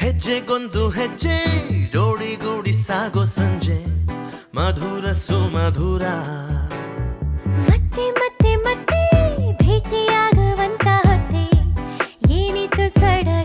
ಹೆಜ್ಜೆಗೊಂದು ಹೆಜ್ಜೆ ಜೋಡಿಗೂಡಿ ಸಾಗೋ ಸಂಜೆ ಮಧುರ ಸುಮಧುರ ಮತ್ತೆ ಮತ್ತೆ ಮತ್ತೆ ಭೇಟಿಯಾಗುವಂತ ಹೊತ್ತೆ ಏನಿತು ಸಡಗರ